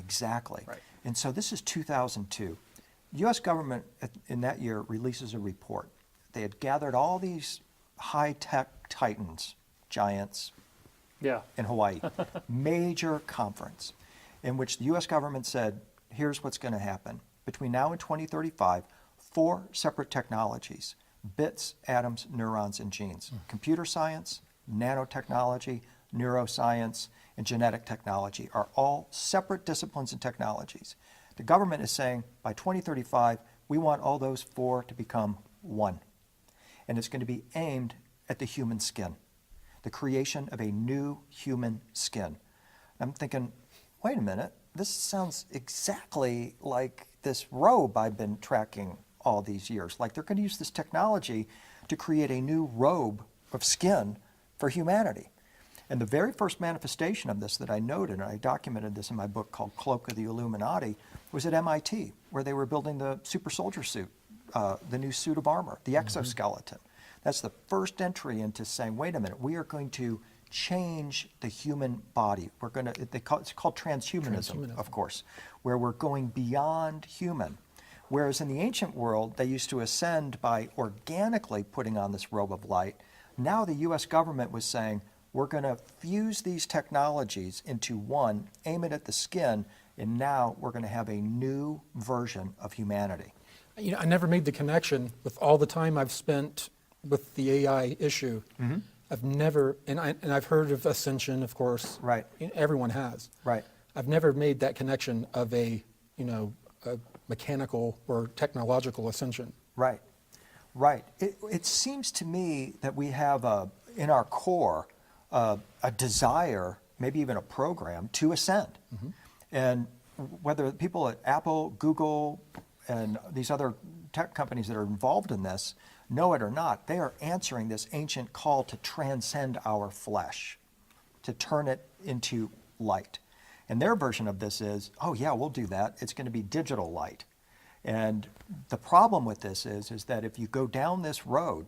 Exactly. Right. And so this is 2002. U.S. government in that year releases a report. They had gathered all these high-tech titans, giants, Yeah. in Hawaii, major conference in which the U.S. government said, here's what's going to happen. Between now and 2035, 4 separate technologies, bits, atoms, neurons, and genes. Computer science, nanotechnology, neuroscience, and genetic technology are all separate disciplines and technologies. The government is saying by 2035, we want all those 4 to become one. And it's going to be aimed at the human skin, the creation of a new human skin. I'm thinking, wait a minute, this sounds exactly like this robe I've been tracking all these years. Like they're going to use this technology to create a new robe of skin for humanity. And the very first manifestation of this that I noted, and I documented this in my book called Cloak of the Illuminati, was at MIT, where they were building the super soldier suit, the new suit of armor, the exoskeleton. That's the first entry into saying, wait a minute, we are going to change the human body. We're going to, it's called transhumanism, of course, where we're going beyond human. Whereas in the ancient world, they used to ascend by organically putting on this robe of light. Now the U.S. government was saying, we're going to fuse these technologies into one, aim it at the skin, and now we're going to have a new version of humanity. You know, I never made the connection with all the time I've spent with the AI issue. I've never, and I've heard of ascension, of course. Right. Everyone has. Right. I've never made that connection of a mechanical or technological ascension. Right. Right. It seems to me that we have in our core a desire, maybe even a program, to ascend. And whether people at Apple, Google, and these other tech companies that are involved in this know it or not, they are answering this ancient call to transcend our flesh, to turn it into light. And their version of this is, oh yeah, we'll do that. It's going to be digital light. And the problem with this is that if you go down this road,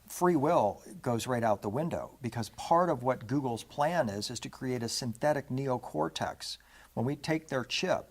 free will goes right out the window, because part of what Google's plan is to create a synthetic neocortex. When we take their chip,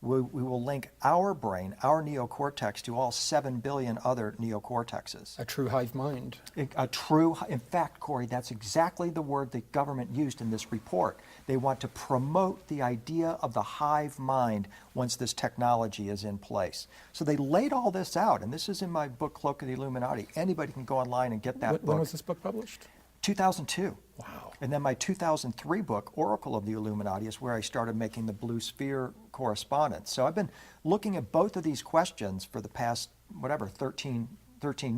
we will link our brain, our neocortex, to all 7 billion other neocortexes. A true hive mind. A true, in fact, Corey, that's exactly the word the government used in this report. They want to promote the idea of the hive mind once this technology is in place. So they laid all this out, and this is in my book, Cloak of the Illuminati. Anybody can go online and get that book. When was this book published? 2002. Wow. And then my 2003 book, Oracle of the Illuminati, is where I started making the Blue Sphere correspondence. So I've been looking at both of these questions for the past, 13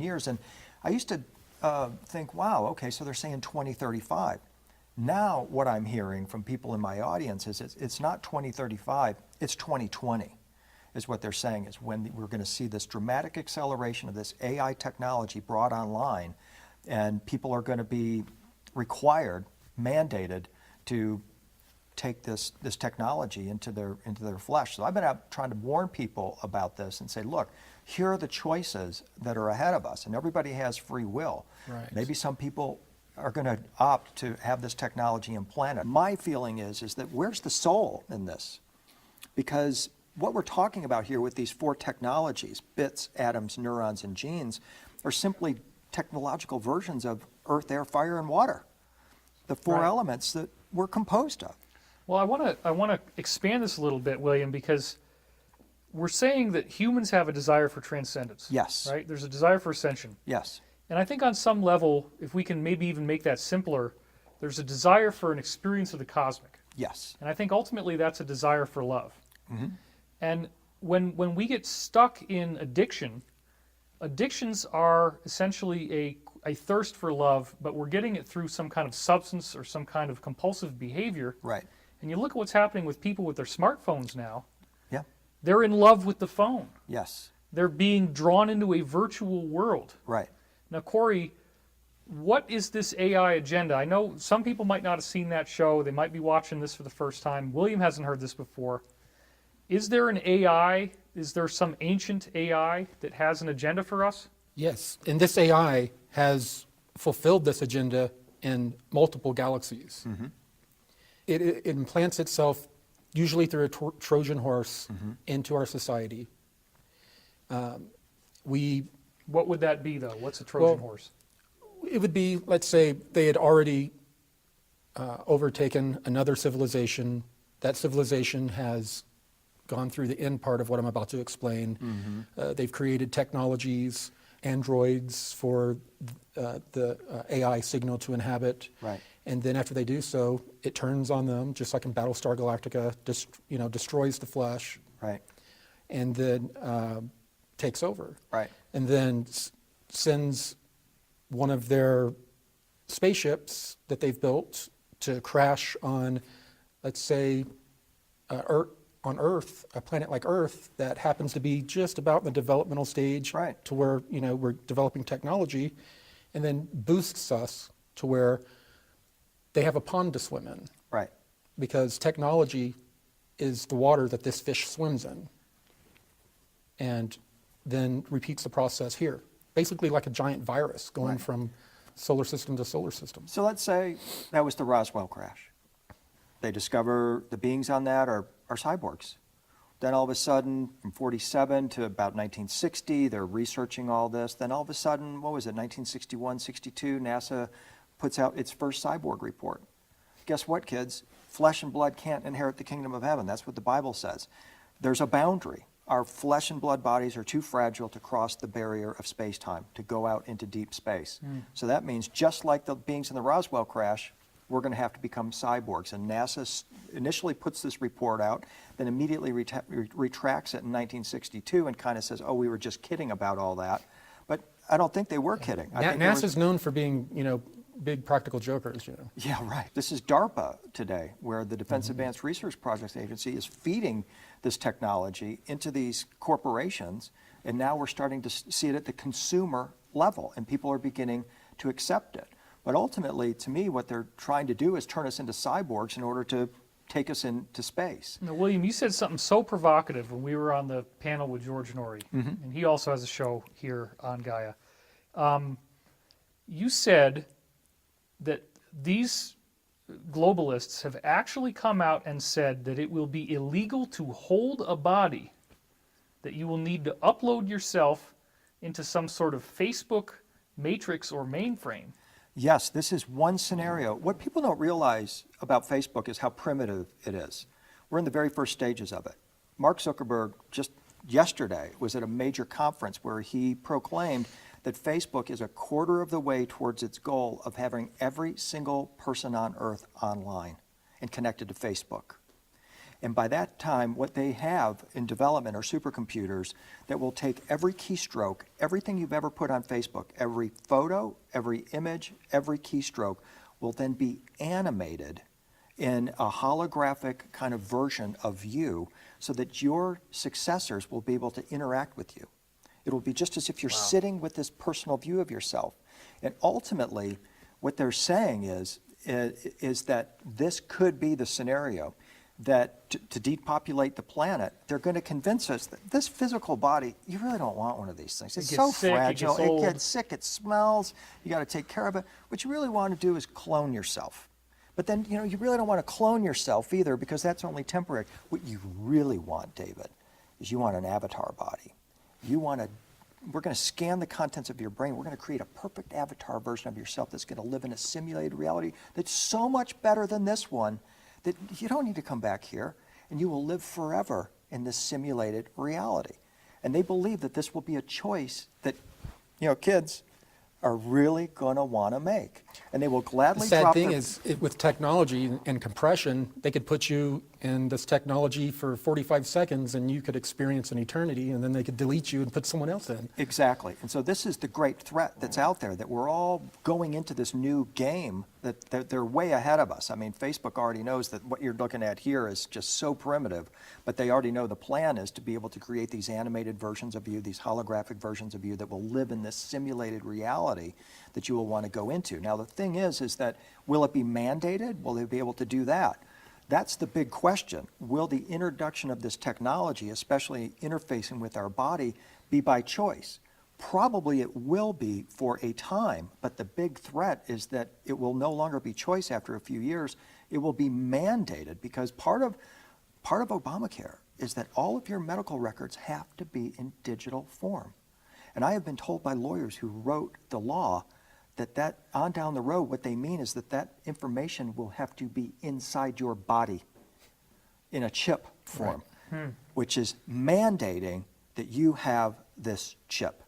years. And I used to think, wow, okay, so they're saying 2035. Now what I'm hearing from people in my audience is it's not 2035, it's 2020 is what they're saying, is when we're going to see this dramatic acceleration of this AI technology brought online. And people are going to be required, mandated, to take this technology into their flesh. So I've been out trying to warn people about this and say, look, here are the choices that are ahead of us, and everybody has free will. Right. Maybe some people are going to opt to have this technology implanted. My feeling is that where's the soul in this? Because what we're talking about here with these 4 technologies, bits, atoms, neurons, and genes, are simply technological versions of earth, air, fire, and water, the 4 elements that we're composed of. Well, I want to expand this a little bit, William, because we're saying that humans have a desire for transcendence. Yes. Right? There's a desire for ascension. Yes. And I think on some level, if we can maybe even make that simpler, there's a desire for an experience of the cosmic. Yes. And I think ultimately that's a desire for love. And when we get stuck in addiction, addictions are essentially a thirst for love, but we're getting it through some kind of substance or some kind of compulsive behavior. Right. And you look at what's happening with people with their smartphones now. Yeah. They're in love with the phone. Yes. They're being drawn into a virtual world. Right. Now, Corey, what is this AI agenda? I know some people might not have seen that show. They might be watching this for the first time. William hasn't heard this before. Is there an AI? Is there some ancient AI that has an agenda for us? Yes, and this AI has fulfilled this agenda in multiple galaxies. It implants itself usually through a Trojan horse into our society. What would that be, though? What's a Trojan horse? It would be, let's say, they had already overtaken another civilization. That civilization has gone through the end part of what I'm about to explain. They've created technologies, androids for the AI signal to inhabit. Right. And then after they do so, it turns on them, just like in Battlestar Galactica, destroys the flesh. Right. And then takes over. Right. And then sends one of their spaceships that they've built to crash on, let's say, on Earth, a planet like Earth that happens to be just about in the developmental stage to where we're developing technology, and then boosts us to where they have a pond to swim in. Right. Because technology is the water that this fish swims in, and then repeats the process here. Basically like a giant virus going from solar system to solar system. So let's say that was the Roswell crash. They discover the beings on that are cyborgs. Then all of a sudden, from 47 to about 1960, they're researching all this. Then all of a sudden, what was it, 1961, 62, NASA puts out its first cyborg report. Guess what, kids? Flesh and blood can't inherit the kingdom of heaven. That's what the Bible says. There's a boundary. Our flesh and blood bodies are too fragile to cross the barrier of space-time, to go out into deep space. So that means just like the beings in the Roswell crash, we're going to have to become cyborgs. And NASA initially puts this report out, then immediately retracts it in 1962 and kind of says, oh, we were just kidding about all that. But I don't think they were kidding. I think NASA's known for being, big practical jokers, Yeah, right. This is DARPA today, where the Defense Advanced Research Projects Agency is feeding this technology into these corporations, and now we're starting to see it at the consumer level, and people are beginning to accept it. But ultimately, to me, what they're trying to do is turn us into cyborgs in order to take us into space. Now, William, you said something so provocative when we were on the panel with George Norrie, and he also has a show here on Gaia. You said that these globalists have actually come out and said that it will be illegal to hold a body, that you will need to upload yourself into some sort of Facebook matrix or mainframe. Yes, this is one scenario. What people don't realize about Facebook is how primitive it is. We're in the very first stages of it. Mark Zuckerberg just yesterday was at a major conference where he proclaimed that Facebook is a quarter of the way towards its goal of having every single person on Earth online and connected to Facebook. And by that time, what they have in development are supercomputers that will take every keystroke, everything you've ever put on Facebook, every photo, every image, every keystroke will then be animated in a holographic kind of version of you so that your successors will be able to interact with you. It'll be just as if you're sitting with this personal view of yourself. And ultimately, what they're saying is that this could be the scenario that to depopulate the planet, they're going to convince us that this physical body, you really don't want one of these things. It's so fragile, it gets sick, it smells, you got to take care of it. What you really want to do is clone yourself. But then, you really don't want to clone yourself either because that's only temporary. What you really want, David, is you want an avatar body. We're going to scan the contents of your brain. We're going to create a perfect avatar version of yourself that's going to live in a simulated reality that's so much better than this one that you don't need to come back here, and you will live forever in this simulated reality. And they believe that this will be a choice that, kids are really going to want to make. And they will gladly The drop sad thing is, with technology and compression, they could put you in this technology for 45 seconds and you could experience an eternity, and then they could delete you and put someone else in. Exactly. And so this is the great threat that's out there, that we're all going into this new game, that they're way ahead of us. I mean, Facebook already knows that what you're looking at here is just so primitive, but they already know the plan is to be able to create these animated versions of you, these holographic versions of you that will live in this simulated reality that you will want to go into. Now, the thing is that will it be mandated? Will they be able to do that? That's the big question. Will the introduction of this technology, especially interfacing with our body, be by choice? Probably it will be for a time, but the big threat is that it will no longer be choice after a few years. It will be mandated, because part of part of Obamacare is that all of your medical records have to be in digital form. And I have been told by lawyers who wrote the law that on down the road, what they mean is that information will have to be inside your body in a chip form, which is mandating that you have this chip.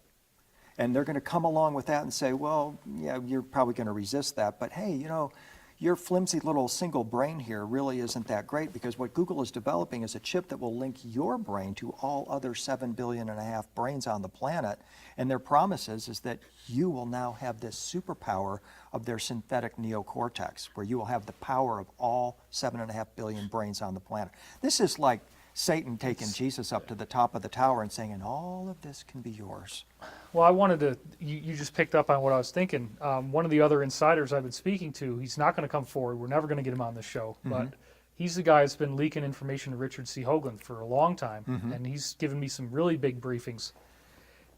And they're going to come along with that and say, well, yeah, you're probably going to resist that, but hey, you know, your flimsy little single brain here really isn't that great, because what Google is developing is a chip that will link your brain to all other 7.5 billion brains on the planet. And their promise is that you will now have this superpower of their synthetic neocortex, where you will have the power of all 7.5 billion brains on the planet. This is like Satan taking Jesus up to the top of the tower and saying, and all of this can be yours. Well, I wanted to, you just picked up on what I was thinking. One of the other insiders I've been speaking to, he's not going to come forward. We're never going to get him on this show. But he's the guy that's been leaking information to Richard C. Hoagland for a long time. And he's given me some really big briefings.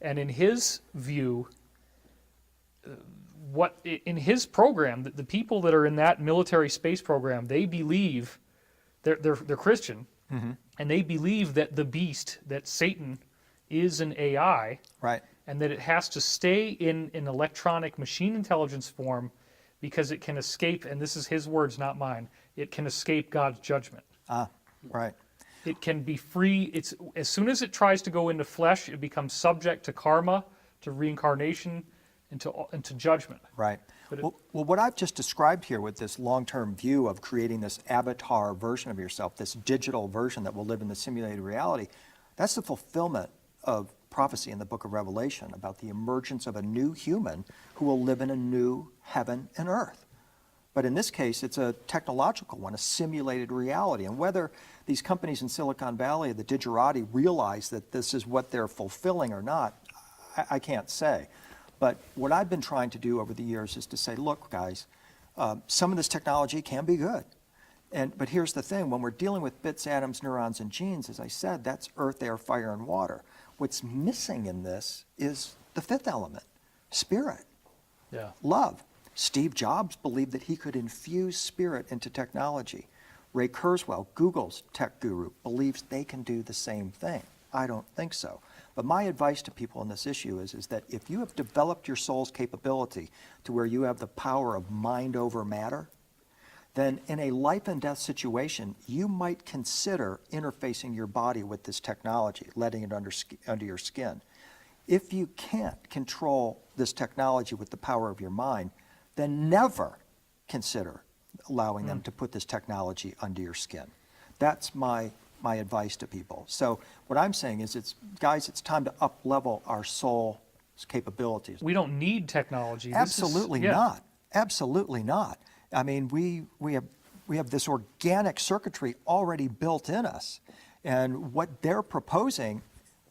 And in his view, in his program, the people that are in that military space program, they believe, they're Christian, and they believe that the beast, that Satan, is an AI. Right. And that it has to stay in an electronic machine intelligence form because it can escape, and this is his words, not mine, it can escape God's judgment. Right. It can be free. As soon as it tries to go into flesh, it becomes subject to karma, to reincarnation, and to judgment. Right. Well, what I've just described here with this long-term view of creating this avatar version of yourself, this digital version that will live in the simulated reality, that's the fulfillment of prophecy in the book of Revelation about the emergence of a new human who will live in a new heaven and earth. But in this case, it's a technological one, a simulated reality. And whether these companies in Silicon Valley, the digerati, realize that this is what they're fulfilling or not, I can't say. But what I've been trying to do over the years is to say, look, guys, some of this technology can be good. But here's the thing, when we're dealing with bits, atoms, neurons, and genes, as I said, that's earth, air, fire, and water. What's missing in this is the fifth element, spirit, love. Steve Jobs believed that he could infuse spirit into technology. Ray Kurzweil, Google's tech guru, believes they can do the same thing. I don't think so. But my advice to people on this issue is that if you have developed your soul's capability to where you have the power of mind over matter, then in a life and death situation, you might consider interfacing your body with this technology, letting it under your skin. If you can't control this technology with the power of your mind, then never consider allowing them to put this technology under your skin. That's my advice to people. So what I'm saying is, guys, it's time to up-level our soul's capabilities. We don't need technology. Absolutely not. Absolutely not. I mean, we have this organic circuitry already built in us. And what they're proposing,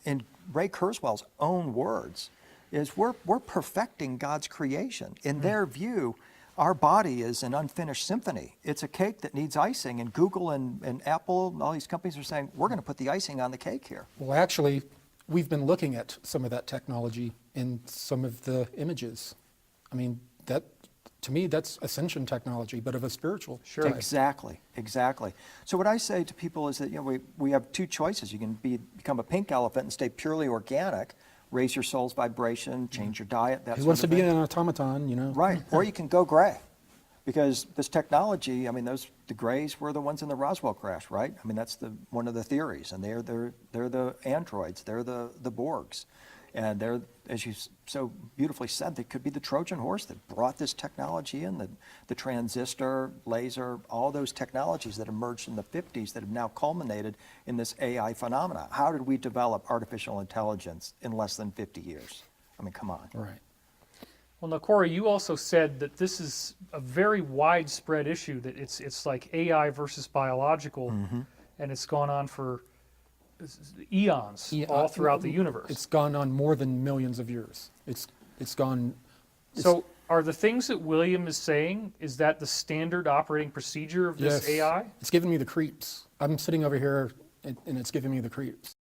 in Ray Kurzweil's own words, is we're perfecting God's creation. In their view, our body is an unfinished symphony. It's a cake that needs icing, and Google and Apple and all these companies are saying, we're going to put the icing on the cake here. Well, actually, we've been looking at some of that technology in some of the images. I mean, to me, that's ascension technology, but of a spiritual type. Exactly. So what I say to people is that, you know, we have two choices. You can become a pink elephant and stay purely organic, raise your soul's vibration, change your diet, that Who sort wants to of be thing. an automaton, you know? Right. Or you can go gray. Because this technology, I mean, the grays were the ones in the Roswell crash, right? I mean, that's one of the theories. And they're the androids. They're the Borgs. And they're, as you so beautifully said, they could be the Trojan horse that brought this technology in, the transistor, laser, all those technologies that emerged in the 50s that have now culminated in this AI phenomena. How did we develop artificial intelligence in less than 50 years? I mean, come on. Right. Well, now, Corey, you also said that this is a very widespread issue, that it's like AI versus biological, and it's gone on for eons all throughout the universe. It's gone on more than millions of years. It's gone. So are the things that William is saying, is that the standard operating procedure of this Yes. AI? It's giving me the creeps. I'm sitting over here and it's giving me the creeps.